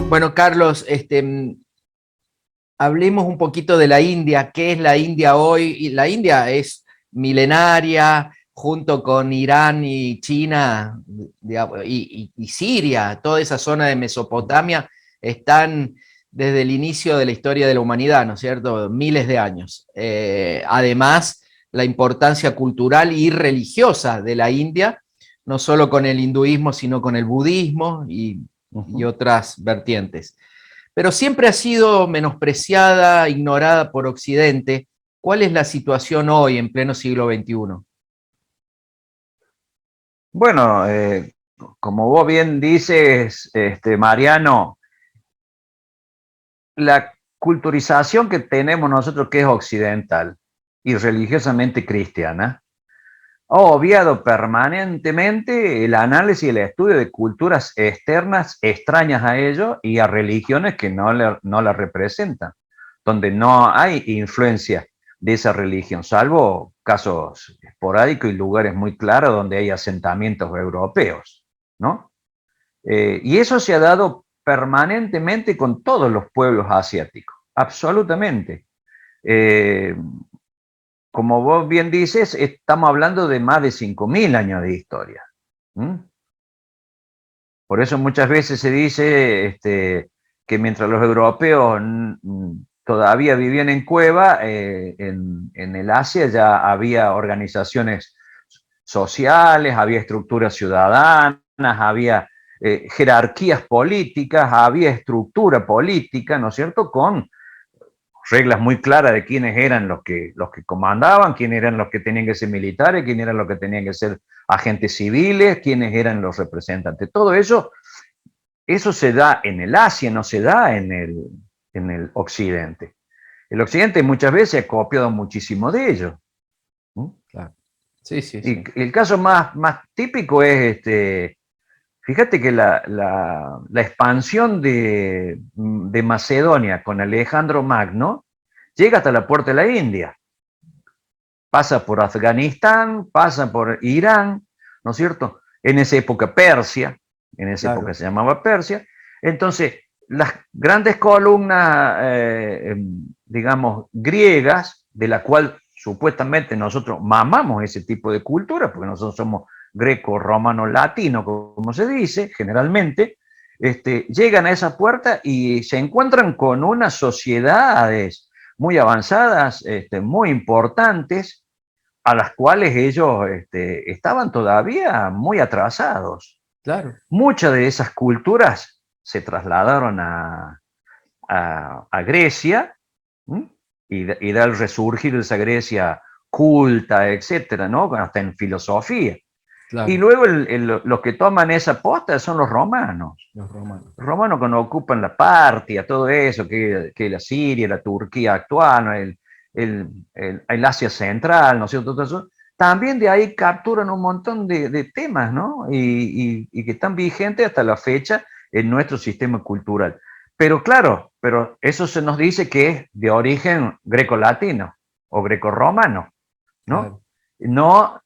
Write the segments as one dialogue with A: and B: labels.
A: Bueno, Carlos, hablemos un poquito de la India. ¿Qué es la India hoy? Y la India es milenaria, junto con Irán y China, digamos, y Siria, toda esa zona de Mesopotamia, están desde el inicio de la historia de la humanidad, ¿no es cierto? Miles de años. Además, la importancia cultural y religiosa de la India, no solo con el hinduismo, sino con el budismo y otras vertientes. Pero siempre ha sido menospreciada, ignorada por Occidente. ¿Cuál es la situación hoy, en pleno siglo XXI?
B: Bueno, como vos bien dices, Mariano, la culturización que tenemos nosotros, que es occidental y religiosamente cristiana, ha obviado permanentemente el análisis y el estudio de culturas externas extrañas a ellos y a religiones que no la representan, donde no hay influencia de esa religión, salvo casos esporádicos y lugares muy claros donde hay asentamientos europeos, ¿no? Y eso se ha dado permanentemente con todos los pueblos asiáticos, absolutamente. Eh, Como vos bien dices, estamos hablando de más de 5.000 años de historia. ¿Mm? Por eso muchas veces se dice que mientras los europeos todavía vivían en cueva, en el Asia ya había organizaciones sociales, había estructuras ciudadanas, había jerarquías políticas, había estructura política, ¿no es cierto?, con reglas muy claras de quiénes eran los que comandaban, quiénes eran los que tenían que ser militares, quiénes eran los que tenían que ser agentes civiles, quiénes eran los representantes. Todo eso se da en el Asia, no se da en el Occidente. El Occidente muchas veces ha copiado muchísimo de ello. ¿No?
A: Claro. Sí, sí,
B: Y
A: sí.
B: el caso más típico es, fíjate que la expansión de Macedonia con Alejandro Magno llega hasta la puerta de la India. Pasa por Afganistán, pasa por Irán, ¿no es cierto? En esa época Persia, en esa época
A: Claro.
B: se llamaba Persia. Entonces, las grandes columnas, digamos, griegas, de la cual supuestamente nosotros mamamos ese tipo de cultura, porque nosotros somos greco, romano, latino, como se dice generalmente, llegan a esa puerta y se encuentran con unas sociedades muy avanzadas, muy importantes, a las cuales ellos estaban todavía muy atrasados.
A: Claro.
B: Muchas de esas culturas se trasladaron a Grecia, ¿m? Y da el resurgir de esa Grecia culta, etcétera, ¿no? Hasta en filosofía. Y
A: Claro.
B: luego los que toman esa posta son los romanos.
A: Los romanos.
B: Los romanos cuando ocupan la Partia, todo eso, que la Siria, la Turquía actual, ¿no? El Asia Central, ¿no es cierto? Todo eso, también de ahí capturan un montón de temas, ¿no? Y que están vigentes hasta la fecha en nuestro sistema cultural. Pero claro, pero eso se nos dice que es de origen greco-latino o greco-romano, ¿no?
A: Claro.
B: No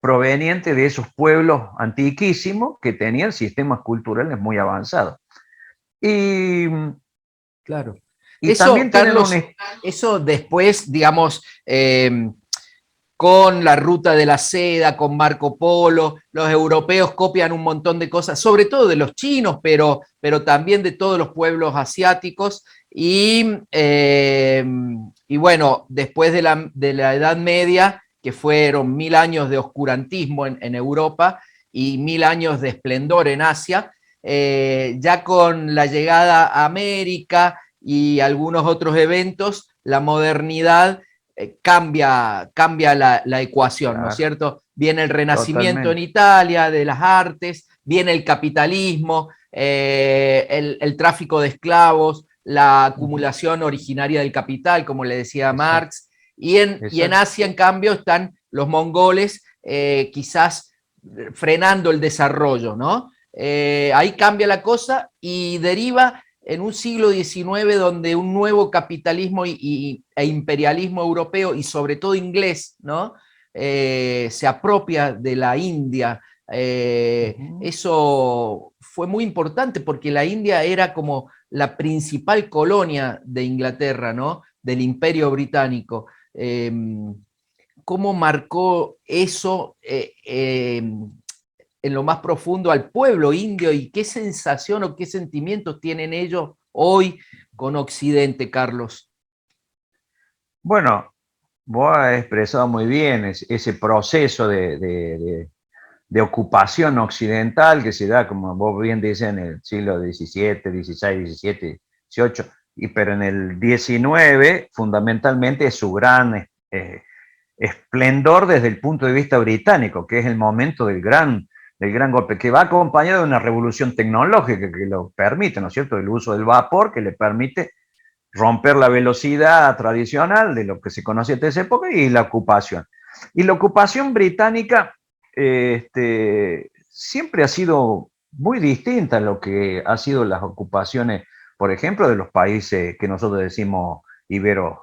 B: proveniente de esos pueblos antiquísimos que tenían sistemas culturales muy avanzados. Y,
A: Claro.
B: y
A: Eso,
B: también tienen un...
A: Carlos, eso después, digamos, con la ruta de la seda, con Marco Polo, los europeos copian un montón de cosas, sobre todo de los chinos, pero también de todos los pueblos asiáticos. Y bueno, después de la Edad Media, que fueron 1000 años de oscurantismo en Europa y 1000 años de esplendor en Asia, ya con la llegada a América y algunos otros eventos, la modernidad cambia la ecuación, ¿no es
B: Claro,
A: cierto? Viene el Renacimiento en
B: totalmente.
A: Italia de las artes, viene el capitalismo, el tráfico de esclavos, la
B: Uh -huh.
A: acumulación originaria del capital, como le decía
B: Exacto,
A: Marx, y en
B: exacto.
A: Asia, en cambio, están los mongoles, quizás frenando el desarrollo, ¿no? Ahí cambia la cosa y deriva en un siglo XIX donde un nuevo capitalismo e imperialismo europeo y sobre todo inglés, ¿no? Se apropia de la India, Eso fue muy importante porque la India era como la principal colonia de Inglaterra, ¿no? Del Imperio Británico. ¿Cómo marcó eso en lo más profundo al pueblo indio y qué sensación o qué sentimientos tienen ellos hoy con Occidente, Carlos?
B: Bueno, vos has expresado muy bien ese proceso de ocupación occidental que se da, como vos bien dices, en el siglo XVII, XVI, XVII, XVIII, pero en el XIX fundamentalmente es su gran esplendor desde el punto de vista británico, que es el momento del gran golpe, que va acompañado de una revolución tecnológica que lo permite, ¿no es cierto? El uso del vapor que le permite romper la velocidad tradicional de lo que se conocía hasta esa época y la ocupación. Y la ocupación británica siempre ha sido muy distinta a lo que ha sido las ocupaciones, por ejemplo, de los países que nosotros decimos iberos,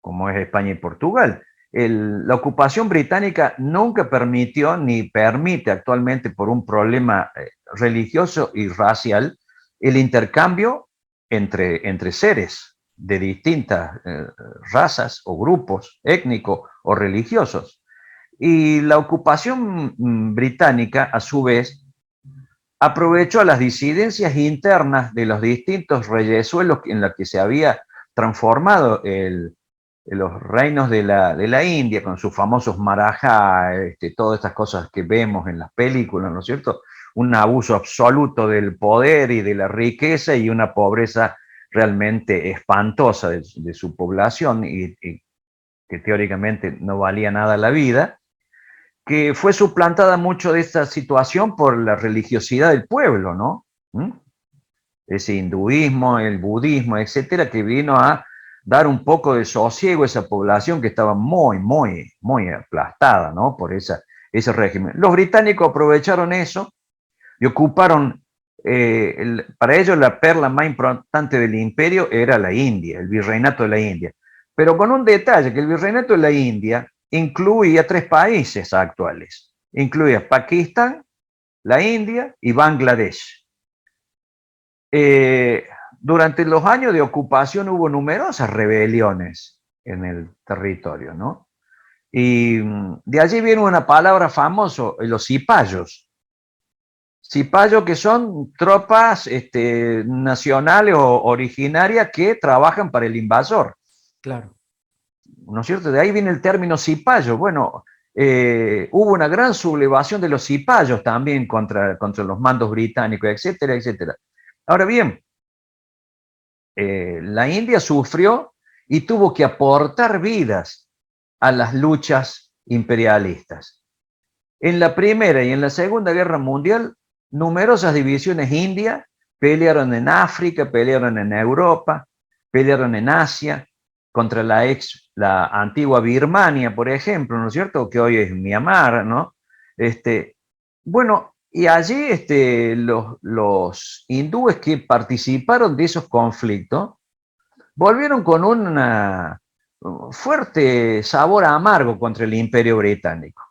B: como es España y Portugal. La ocupación británica nunca permitió ni permite actualmente por un problema religioso y racial el intercambio entre seres de distintas razas o grupos étnicos o religiosos. Y la ocupación británica, a su vez, aprovechó las disidencias internas de los distintos reyesuelos en los que se había transformado los reinos de la India, con sus famosos Maraja, todas estas cosas que vemos en las películas, ¿no es cierto? Un abuso absoluto del poder y de la riqueza y una pobreza realmente espantosa de su población y que teóricamente no valía nada la vida, que fue suplantada mucho de esta situación por la religiosidad del pueblo, ¿no? Ese hinduismo, el budismo, etcétera, que vino a dar un poco de sosiego a esa población que estaba muy, muy, muy aplastada, ¿no? Por ese régimen. Los británicos aprovecharon eso y ocuparon, para ellos la perla más importante del imperio era la India, el virreinato de la India. Pero con un detalle, que el virreinato de la India incluía 3 países actuales. Incluía Pakistán, la India y Bangladesh. Durante los años de ocupación hubo numerosas rebeliones en el territorio, ¿no? Y de allí viene una palabra famosa, los cipayos. Cipayos que son tropas nacionales o originarias que trabajan para el invasor.
A: Claro.
B: ¿No es cierto? De ahí viene el término cipayo. Bueno, hubo una gran sublevación de los cipayos también contra los mandos británicos, etcétera, etcétera. Ahora bien, la India sufrió y tuvo que aportar vidas a las luchas imperialistas. En la Primera y en la Segunda Guerra Mundial, numerosas divisiones indias pelearon en África, pelearon en Europa, pelearon en Asia, contra la antigua Birmania, por ejemplo, ¿no es cierto? Que hoy es Myanmar, ¿no? Bueno, y allí los hindúes que participaron de esos conflictos volvieron con un fuerte sabor amargo contra el Imperio Británico.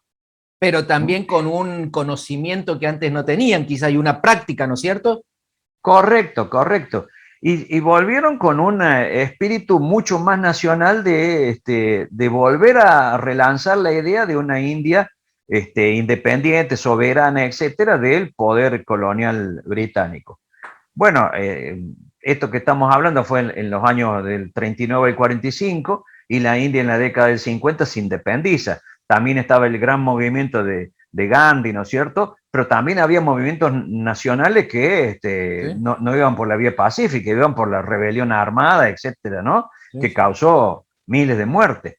A: Pero también con un conocimiento que antes no tenían, quizá hay una práctica, ¿no es cierto?
B: Correcto, correcto. Y volvieron con un espíritu mucho más nacional de volver a relanzar la idea de una India independiente, soberana, etcétera, del poder colonial británico. Bueno, esto que estamos hablando fue en los años del 39 y 45, y la India en la década del 50 se independiza. También estaba el gran movimiento de Gandhi, ¿no es cierto? Pero también había movimientos nacionales que
A: Sí,
B: no iban por la vía pacífica, iban por la rebelión armada, etcétera, ¿no?
A: sí,
B: Que
A: sí.
B: causó miles de muertes.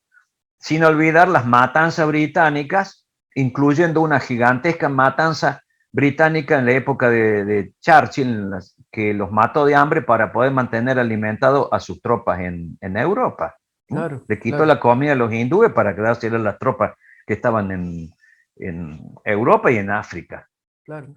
B: Sin olvidar las matanzas británicas, incluyendo una gigantesca matanza británica en la época de Churchill, que los mató de hambre para poder mantener alimentado a sus tropas en Europa.
A: Claro,
B: Le quitó
A: claro,
B: la comida a los hindúes para quedarse a las tropas que estaban en Europa y en África.
A: claro.